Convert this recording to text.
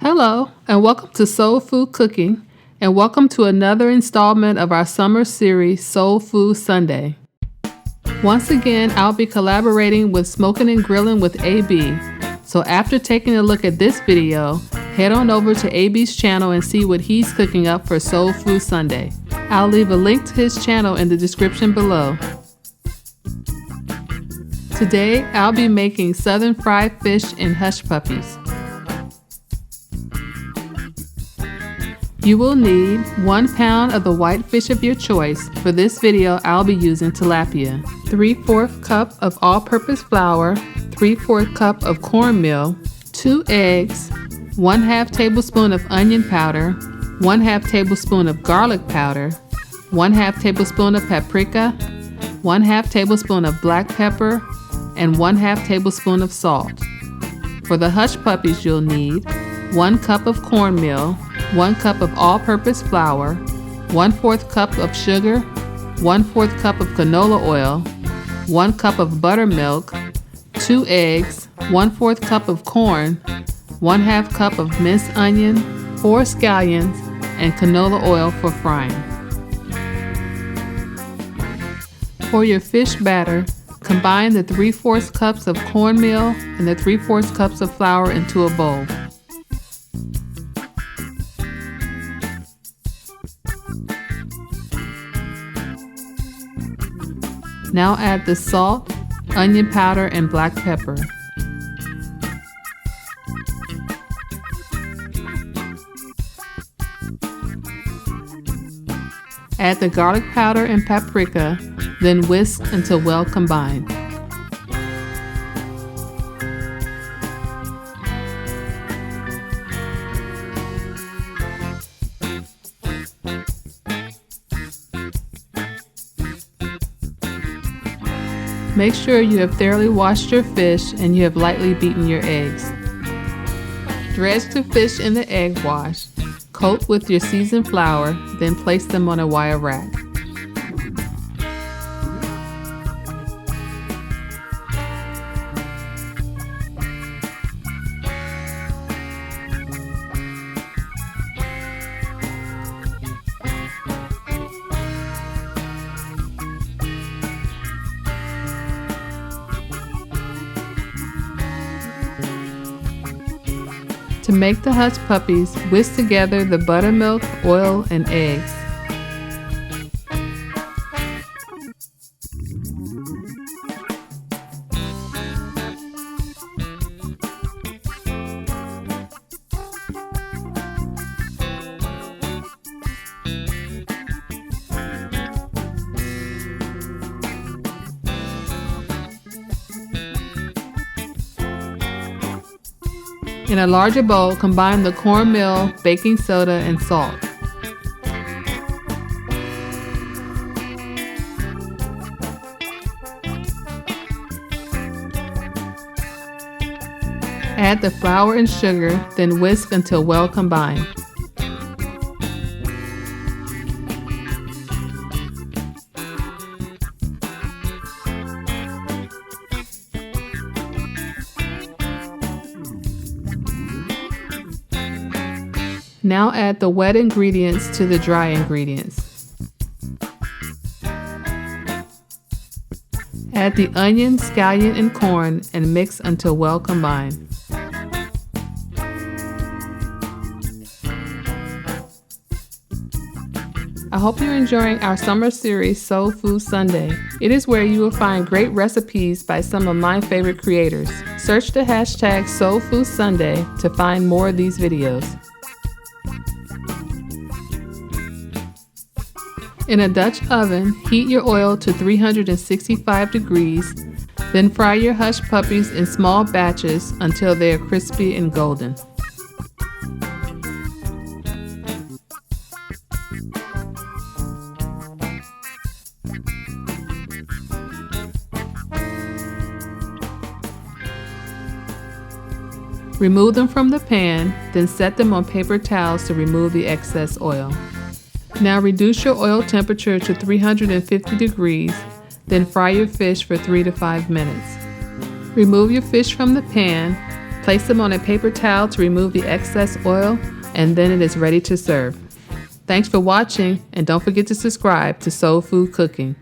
Hello, and welcome to Soul Food Cooking, and welcome to another installment of our summer series, Soul Food Sunday. Once again, I'll be collaborating with Smoking and Grilling with AB, so after taking a look at this video, head on over to AB's channel and see what he's cooking up for Soul Food Sunday. I'll leave a link to his channel in the description below. Today, I'll be making Southern fried fish and hush puppies. You will need 1 pound of the white fish of your choice. For this video, I'll be using tilapia. 3/4 cup of all-purpose flour, 3/4 cup of cornmeal, 2 eggs, 1/2 tablespoon of onion powder, 1/2 tablespoon of garlic powder, 1/2 tablespoon of paprika, 1/2 tablespoon of black pepper, and 1/2 tablespoon of salt. For the hush puppies, you'll need 1 cup of cornmeal, 1 cup of all-purpose flour, 1/4 cup of sugar, 1/4 cup of canola oil, 1 cup of buttermilk, 2 eggs, 1/4 cup of corn, 1/2 cup of minced onion, 4 scallions, and canola oil for frying. For your fish batter, combine the 3/4 cups of cornmeal and the 3/4 cups of flour into a bowl. Now add the salt, onion powder, and black pepper. Add the garlic powder and paprika, then whisk until well combined. Make sure you have thoroughly washed your fish and you have lightly beaten your eggs. Dredge the fish in the egg wash, coat with your seasoned flour, then place them on a wire rack. To make the hush puppies, whisk together the buttermilk, oil, and eggs. In a larger bowl, combine the cornmeal, baking soda, and salt. Add the flour and sugar, then whisk until well combined. Now add the wet ingredients to the dry ingredients. Add the onion, scallion, and corn and mix until well combined. I hope you're enjoying our summer series, Soul Food Sunday. It is where you will find great recipes by some of my favorite creators. Search the hashtag Soul Food Sunday to find more of these videos. In a Dutch oven, heat your oil to 365 degrees, then fry your hush puppies in small batches until they are crispy and golden. Remove them from the pan, then set them on paper towels to remove the excess oil. Now reduce your oil temperature to 350 degrees, then fry your fish for 3 to 5 minutes. Remove your fish from the pan, Place them on a paper towel to remove the excess oil, and then it is ready to serve. Thanks for watching, and don't forget to subscribe to Soul Food Cooking.